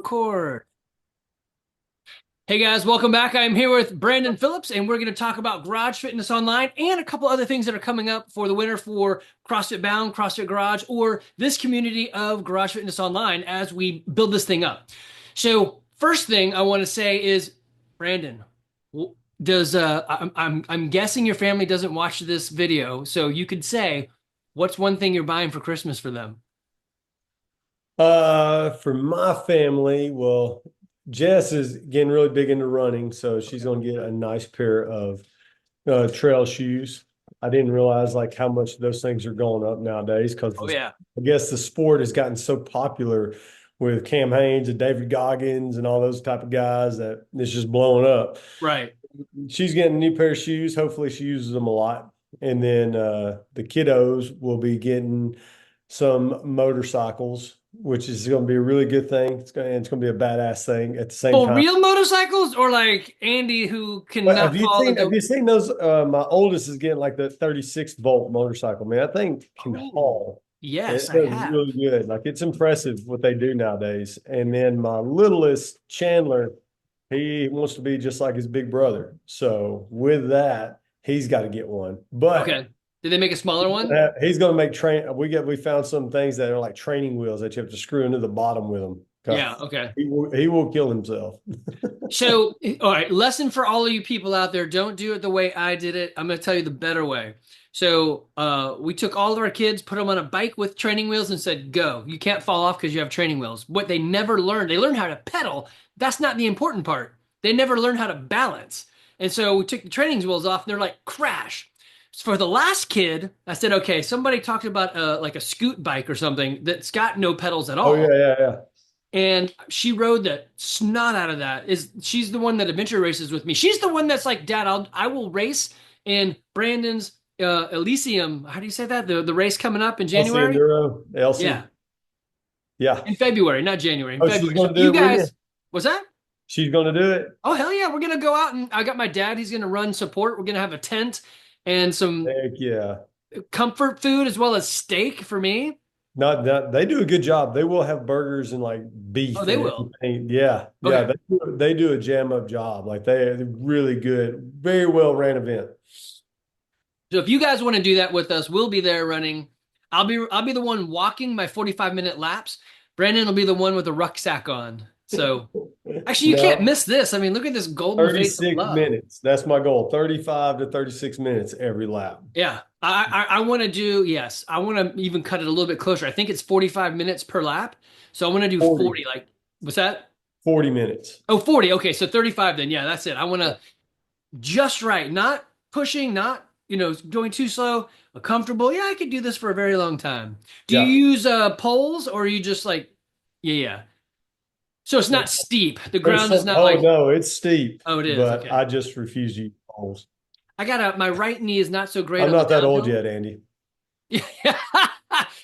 Record. Hey guys, welcome back. I'm here with Brandon Phillips, and we're going to talk about Garage Fitness Online and a couple other things that are coming up for the winter for CrossFit Bound, CrossFit Garage, or this community of Garage Fitness Online as we build this thing up. So, first thing I want to say is, Brandon, does I'm guessing your family doesn't watch this video, so you could say, what's one thing you're buying for Christmas for them? For my family, well, Jess is getting really big into running, so she's going to get a nice pair of trail shoes. I didn't realize like how much those things are going up nowadays Oh because yeah, I guess the sport has gotten so popular with Cam Hanes and David Goggins and all those type of guys that it's just blowing up. right. She's getting a new pair of shoes. Hopefully, she uses them a lot. And then the kiddos will be getting some motorcycles, which is going to be a really good thing. It's going to be a badass thing at the same For time. real motorcycles or like Andy who But cannot fall have into. you seen those? My oldest is getting like the 36-volt motorcycle. Man, that thing can Oh, haul. yes, It I does have. really good. Like it's impressive what they do nowadays. And then my littlest Chandler, he wants to be just like his big brother. So with that, he's got to get one. But Okay. Did they make a smaller one? he's going to make we found some things that are like training wheels that you have to screw into the bottom with them. Yeah, okay. He will kill himself. So, all right, lesson for all of you people out there, don't do it the way I did it. I'm going to tell you the better way. So, we took all of our kids, put them on a bike with training wheels and said, "Go. You can't fall off because you have training wheels." What they never learned, they learned how to pedal. That's not the important part. They never learned how to balance. And so we took the training wheels off and they're like, crash. For the last kid, I said, okay, somebody talked about like a scoot bike or something that's got no pedals at Oh yeah, all. yeah, yeah. And she rode the snot out of that. She's the one that adventure races with me. She's the one that's like, Dad, I will race in Brandon's Elysium. How do you say that? The race coming up in Elsie January? Enduro, Yeah. Elsie. Yeah. In February, not January, in Oh, she's February. So going to do you it with you. guys, what's that? She's going to do it. Oh hell yeah, we're gonna go out and I got my dad, he's gonna run support. We're gonna have a tent and some Heck yeah. comfort food as well as steak for me. Not that they do a good job. They will have burgers and like Oh, beef they and will. everything. Yeah, yeah. Okay. They do a jam up job. Like they're really good, very well ran event. So if you guys want to do that with us, we'll be there running. I'll be the one walking my 45-minute laps. Brandon will be the one with the rucksack on. So actually you can't No, miss this. I mean, look at this golden face of 36 love. minutes. That's my goal. 35 to 36 minutes every lap. Yeah. I want to do, yes. I want to even cut it a little bit closer. I think it's 45 minutes per lap. So I want to do 40, 40. Like, what's that? 40 minutes. Oh, 40. Okay, so 35 then. Yeah, that's it. I want to just right, not pushing, not, going too slow, comfortable. Yeah, I could do this for a very long time. Do you Yeah. use poles or are you just like, yeah, yeah. So it's not steep. The There's ground is some, not oh like, no, it's steep, oh, it is. but Okay. I just refuse to use poles. My right knee is not so great I'm on the not that old downhill. yet, Andy. Yeah.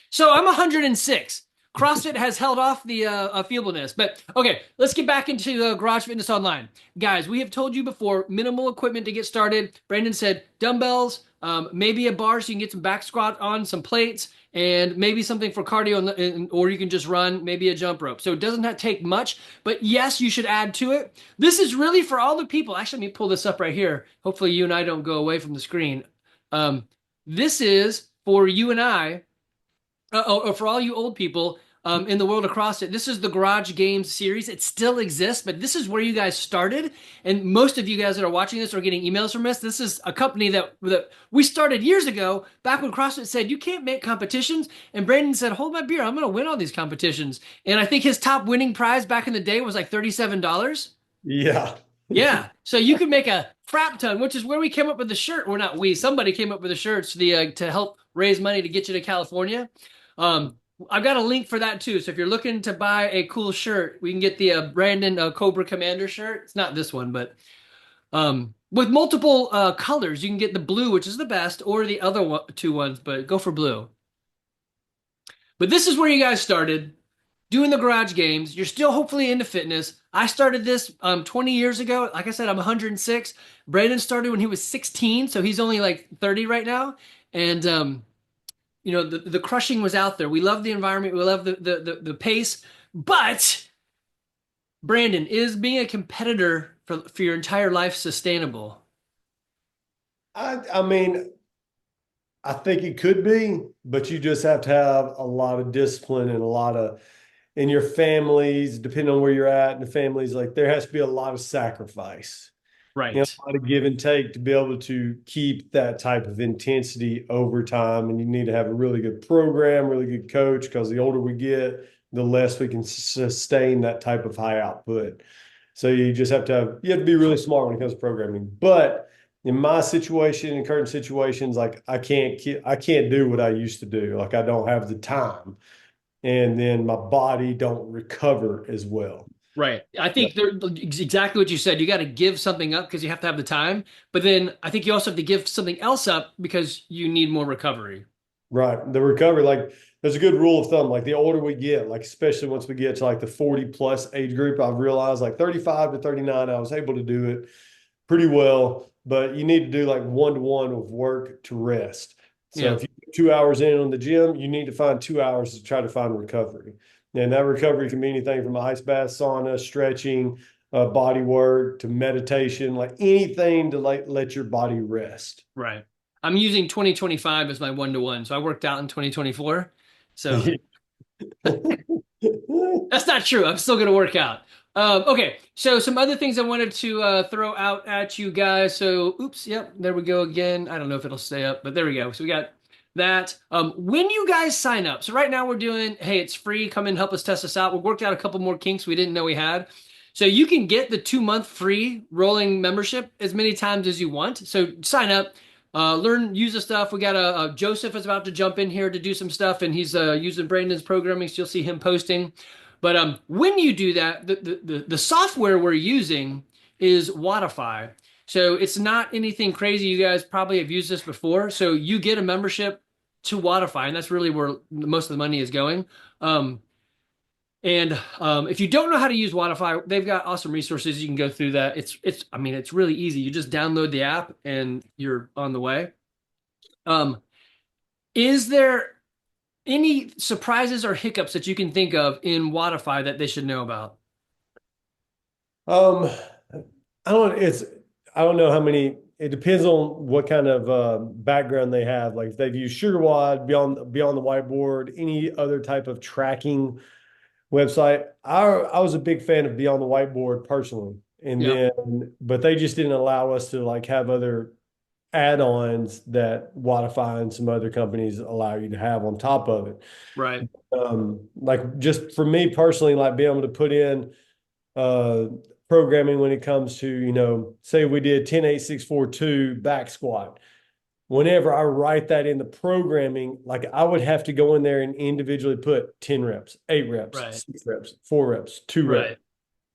So I'm 106. CrossFit has held off the feebleness. But okay, let's get back into Garage Fitness Online. Guys, we have told you before minimal equipment to get started. Brandon said dumbbells, maybe a bar so you can get some back squat on, some plates, and maybe something for cardio, or you can just run, maybe a jump rope. So it doesn't take much, but yes, you should add to it. This is really for all the people. Actually, let me pull this up right here. Hopefully, you and I don't go away from the screen. Um, this is for you and I or for all you old people in the world of CrossFit, this is the Garage Games series. It still exists, but this is where you guys started. And most of you guys that are watching this or getting emails from us, this is a company that we started years ago, back when CrossFit said, you can't make competitions. And Brandon said, hold my beer, I'm going to win all these competitions. And I think his top winning prize back in the day was like $37. Yeah. Yeah. So you could make a crap ton, which is where we came up with the shirt. Well, not we, somebody came up with the shirts to help raise money to get you to California. Um, I've got a link for that too. So if you're looking to buy a cool shirt, we can get the Brandon Cobra Commander shirt. It's not this one, but with multiple colors, you can get the blue, which is the best, or the other two ones, but go for blue. But this is where you guys started doing the garage games. You're still hopefully into fitness. I started this 20 years ago. Like I said, I'm 106. Brandon started when he was 16, so he's only like 30 right now. And the crushing was out there. We love the environment. We love the pace, but Brandon, is being a competitor for your entire life sustainable? I mean, I think it could be, but you just have to have a lot of discipline and a lot of in your families, depending on where you're at in the families, like there has to be a lot of sacrifice, Right. a lot of give and take to be able to keep that type of intensity over time. And you need to have a really good program, really good coach, because the older we get, the less we can sustain that type of high output. So you just have to you have to be really smart when it comes to programming. But in my situation, in current situations, like I can't do what I used to do. Like I don't have the time, and then my body don't recover as well. Right. I think exactly what you said. You got to give something up because you have to have the time. But then I think you also have to give something else up because you need more recovery. Right. The recovery, like there's a good rule of thumb. Like the older we get, like especially once we get to like the 40 plus age group, I've realized like 35 to 39, I was able to do it pretty well. But you need to do like 1 to 1 of work to rest. So Yeah. if you put 2 hours in on the gym, you need to find 2 hours to try to find recovery. And that recovery can be anything from ice bath, sauna, stretching, body work to meditation, like anything to like let your body rest. Right. I'm using 2025 as my 1-to-1. So I worked out in 2024. So that's not true. I'm still going to work out. Okay. So some other things I wanted to throw out at you guys. So, oops. Yep. There we go again. I don't know if it'll stay up, but there we go. So we got that. When you guys sign up, so right now we're doing, hey, it's free. Come in, help us test us out. We worked out a couple more kinks we didn't know we had. So you can get the 2 month free rolling membership as many times as you want. So sign up, learn, use the stuff. We got Joseph is about to jump in here to do some stuff, and he's using Brandon's programming, so you'll see him posting. But when you do that, the software we're using is Wodify. So it's not anything crazy. You guys probably have used this before. So you get a membership to Wodify, and that's really where most of the money is going. And if you don't know how to use Wodify, they've got awesome resources. You can go through that. I mean, it's really easy. You just download the app and you're on the way. Um, is there any surprises or hiccups that you can think of in Wodify that they should know about? Um, I don't know how many, it depends on what kind of background they have. Like if they've used SugarWide, beyond the whiteboard, any other type of tracking website. I was a big fan of Beyond the Whiteboard personally. And Yeah, then, but they just didn't allow us to like have other add-ons that Wodify and some other companies allow you to have on top of it. right, Like just for me personally, like being able to put in uh programming when it comes to, say we did 10 8 6 4 2 back squat. Whenever I write that in the programming, like I would have to go in there and individually put 10 reps, 8 reps, right, 6 reps, 4 reps, 2 reps. right.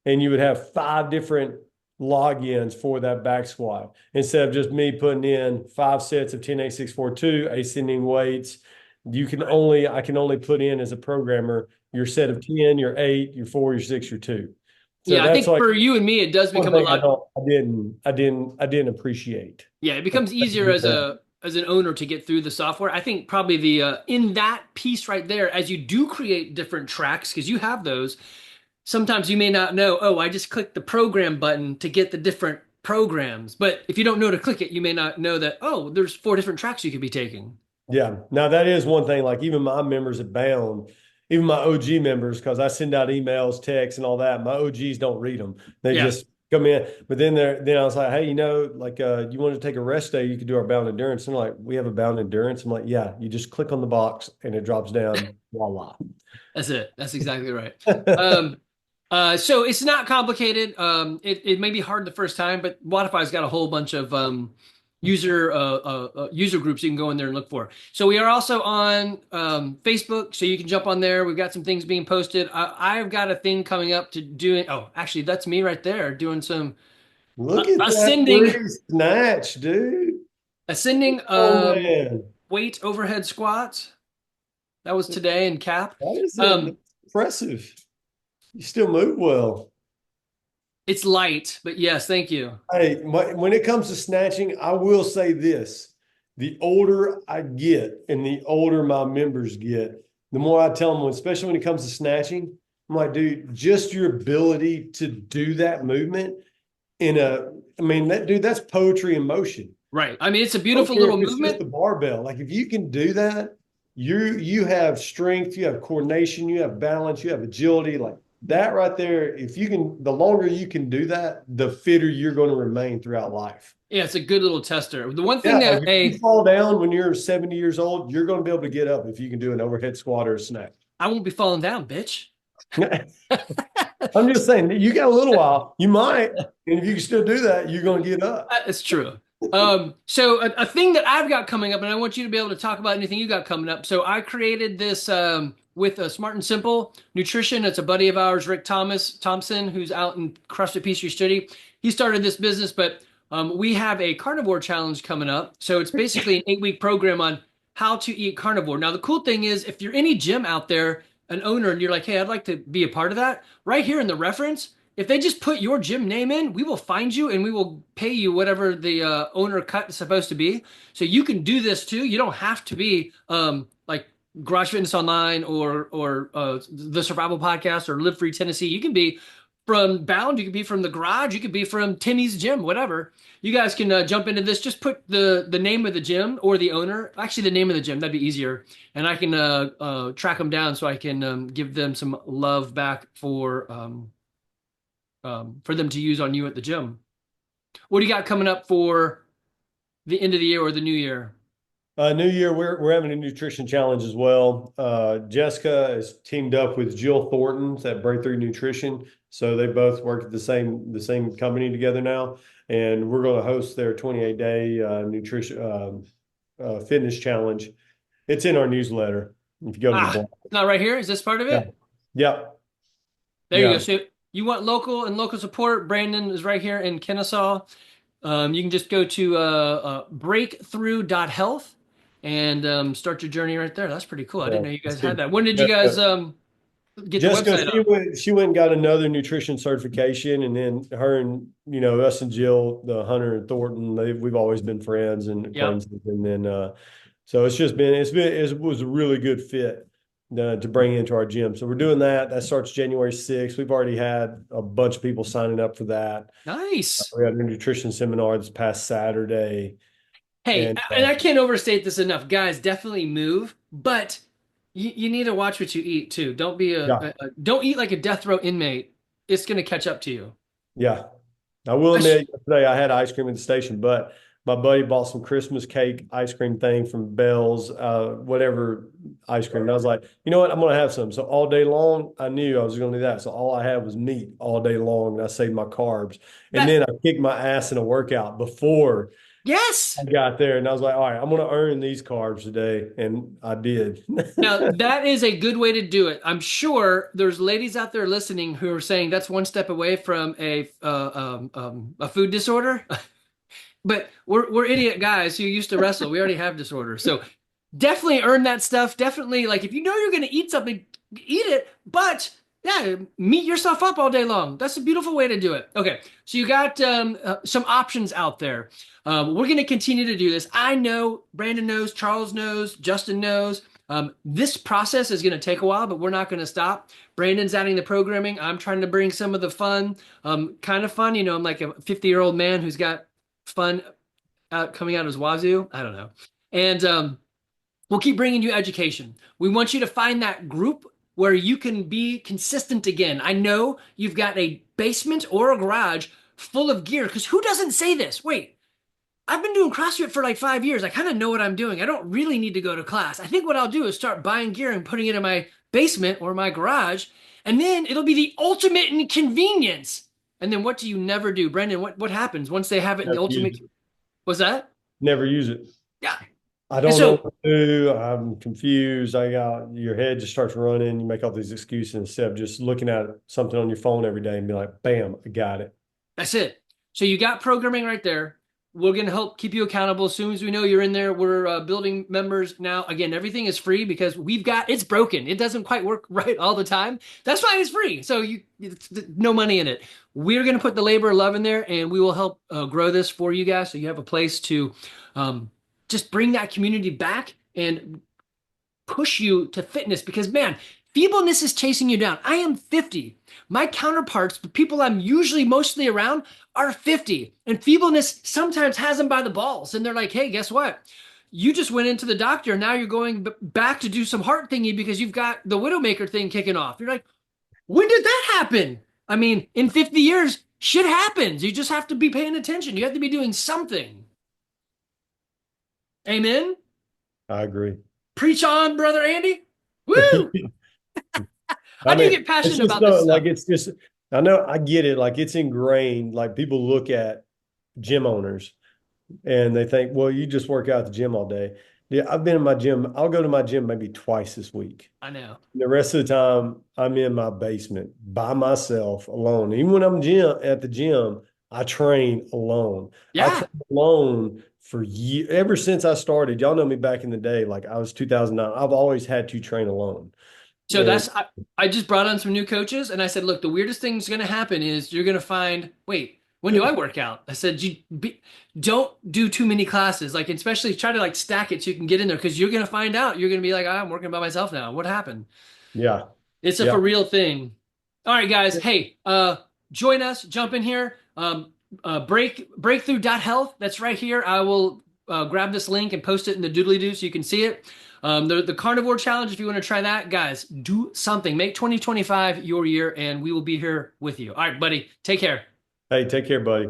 And you would have 5 different logins for that back squat instead of just me putting in 5 sets of 10 8 6 4 2 ascending weights. I can only put in as a programmer your set of 10, your 8, your 4, your 6, your 2. So Yeah, I that's think like for you and me, it does one become a thing lot. I didn't appreciate. Yeah, it becomes easier as an owner to get through the software. I think probably the in that piece right there, as you do create different tracks, because you have those, sometimes you may not know, oh, I just clicked the program button to get the different programs. But if you don't know to click it, you may not know that, oh, there's 4 different tracks you could be taking. Yeah. Now that is one thing, like even my members at Bound, even my OG members, because I send out emails, texts, and all that, my OGs don't read them. They Yeah. just come in. But then I was like, hey, like you want to take a rest day, you could do our Bound Endurance. And they're like, we have a Bound Endurance. I'm like, yeah, you just click on the box and it drops down. Voila. That's it. That's exactly right. Um, so it's not complicated. It may be hard the first time, but Wodify's got a whole bunch of user groups you can go in there and look for. So we are also on Facebook, so you can jump on there. We've got some things being posted. I've got a thing coming up to doing. Oh, actually, that's me right there doing some Look at that ascending free snatch, dude. ascending Oh man. weight overhead squats. That was today in cap. That's impressive. You still move well. It's light, but yes, thank you. Hey, when it comes to snatching, I will say this. The older I get and the older my members get, the more I tell them, especially when it comes to snatching, I'm like, dude, just your ability to do that movement I mean, that's poetry in motion. Right. I mean, it's a I don't beautiful care little if it's just movement. the barbell. Like if you can do that, you have strength, you have coordination, you have balance, you have agility. Like that right there, if you can, the longer you can do that, the fitter you're going to remain throughout life. Yeah, it's a good little tester. The one thing Yeah, like that if you fall down when you're 70 years old, you're going to be able to get up if you can do an overhead squat or a snatch. I won't be falling down, bitch. I'm just saying that you got a little while, you might, and if you can still do that, you're going to get up. It's true. So a thing that I've got coming up, and I want you to be able to talk about anything you got coming up. So I created this with Smart and Simple Nutrition. It's a buddy of ours, Rick Thompson, who's out in CrossFit Peachtree City. He started this business, but we have a carnivore challenge coming up. So it's basically an 8-week program on how to eat carnivore. Now, the cool thing is, if you're any gym out there, an owner, and you're like, hey, I'd like to be a part of that, right here in the reference, if they just put your gym name in, we will find you and we will pay you whatever the owner cut is supposed to be. So you can do this too. You don't have to be like Garage Fitness Online or the Survival Podcast or Live Free Tennessee. You can be from Bound. You could be from the Garage. You could be from Timmy's Gym. Whatever. You guys can jump into this. Just put the name of the gym or the owner. Actually, the name of the gym. That'd be easier. And I can track them down so I can give them some love back for them to use on you at the gym. What do you got coming up for the end of the year or the new year? New year, we're having a nutrition challenge as well. Jessica is teamed up with Jill Thornton at Breakthrough Nutrition, so they both work at the same company together now, and we're going to host their 28-day nutrition fitness challenge. It's in our newsletter. If you go to the blog, It's not right here. Is this part of yeah, it? yeah, There you yeah. go. So you want local and local support. Brandon is right here in Kennesaw. You can just go to breakthrough.health and start your journey right there. That's pretty cool. I Yeah, didn't know you it's guys had good. that. When did you guys Jessica, get the Jessica, website she up? went, she went and got another nutrition certification, and then her and us and Jill, the Hunter and Thornton, we've always been friends and Yep. acquaintances, and then so it was a really good fit to bring into our gym. So we're doing that. That starts January 6th. We've already had a bunch of people signing up for that. Nice. We had a nutrition seminar this past Saturday, Hey, and and I can't overstate this enough. Guys, definitely move, but you need to watch what you eat too. Don't be yeah, don't eat like a death row inmate. It's going to catch up to you. yeah. I will I sh- admit, yesterday I had ice cream at the station, but my buddy bought some Christmas cake ice cream thing from Bell's, whatever ice cream. And I was like, you know what? I'm going to have some. So all day long, I knew I was going to do that. So all I had was meat all day long, and I saved my carbs. And that then I kicked my ass in a workout before yes. I got there, and I was like, all right, I'm going to earn these carbs today, and I did. Now, that is a good way to do it. I'm sure there's ladies out there listening who are saying that's one step away from a food disorder. But we're idiot guys who used to wrestle. We already have disorders. So definitely earn that stuff. Definitely, like if you know you're going to eat something, eat it. But yeah, meet yourself up all day long. That's a beautiful way to do it. Okay, so you got some options out there. We're going to continue to do this. I know Brandon knows, Charles knows, Justin knows. This process is going to take a while, but we're not going to stop. Brandon's adding the programming. I'm trying to bring some of the fun, kind of fun. I'm like a 50-year-old man who's got fun coming out of his wazoo. I don't know. And we'll keep bringing you education. We want you to find that group where you can be consistent again. I know you've got a basement or a garage full of gear because who doesn't say this? Wait, I've been doing CrossFit for like 5 years. I kind of know what I'm doing. I don't really need to go to class. I think what I'll do is start buying gear and putting it in my basement or my garage, and then it'll be the ultimate inconvenience. And then what do you never do? Brendan, what happens once they have it in the Never use ultimate? it. Was that? Never use it. Yeah. I And don't know so what to do. I'm confused. I got your head just starts running. You make all these excuses instead of just looking at something on your phone every day and be like, bam, I got it. that's it. So you got programming right there. We're going to help keep you accountable. As soon as we know you're in there, we're building members now. Again, everything is free because it's broken. It doesn't quite work right all the time. That's why it's free. So it's no money in it. We're going to put the labor of love in there and we will help grow this for you guys. So you have a place to just bring that community back and push you to fitness because man, Feebleness is chasing you down. I am 50. My counterparts, the people I'm usually mostly around, are 50. And feebleness sometimes has them by the balls. And they're like, hey, guess what? You just went into the doctor. Now you're going back to do some heart thingy because you've got the Widowmaker thing kicking off. You're like, when did that happen? I mean, in 50 years, shit happens. You just have to be paying attention. You have to be doing something. Amen. I agree. Preach on, brother Andy. Woo! I I do mean, get it's passionate just about no, this like stuff. it's just I know I get it. Like it's ingrained. Like people look at gym owners and they think, well, you just work out at the gym all day. Yeah, I've been in my gym. I'll go to my gym maybe twice this week. I know. The rest of the time, I'm in my basement by myself alone. Even when I'm at the gym, I train alone. I Yeah. train alone for years. Ever since I started, y'all know me back in the day, like I was 2009. I've always had to train alone. So And I just brought on some new coaches and I said, look, the weirdest thing that's going to happen is you're going to find, wait, when do I work out? I said, don't do too many classes, like especially try to like stack it so you can get in there because you're going to find out you're going to be like, I'm working by myself now. What happened? yeah, It's a yeah. for real thing. All right, guys. Hey, join us. Jump in here. Breakthrough.health. That's right here. I will grab this link and post it in the doodly doo so you can see it. The carnivore challenge. If you want to try that, guys, do something. Make 2025 your year, and we will be here with you. All right, buddy. Take care. Hey, take care, buddy.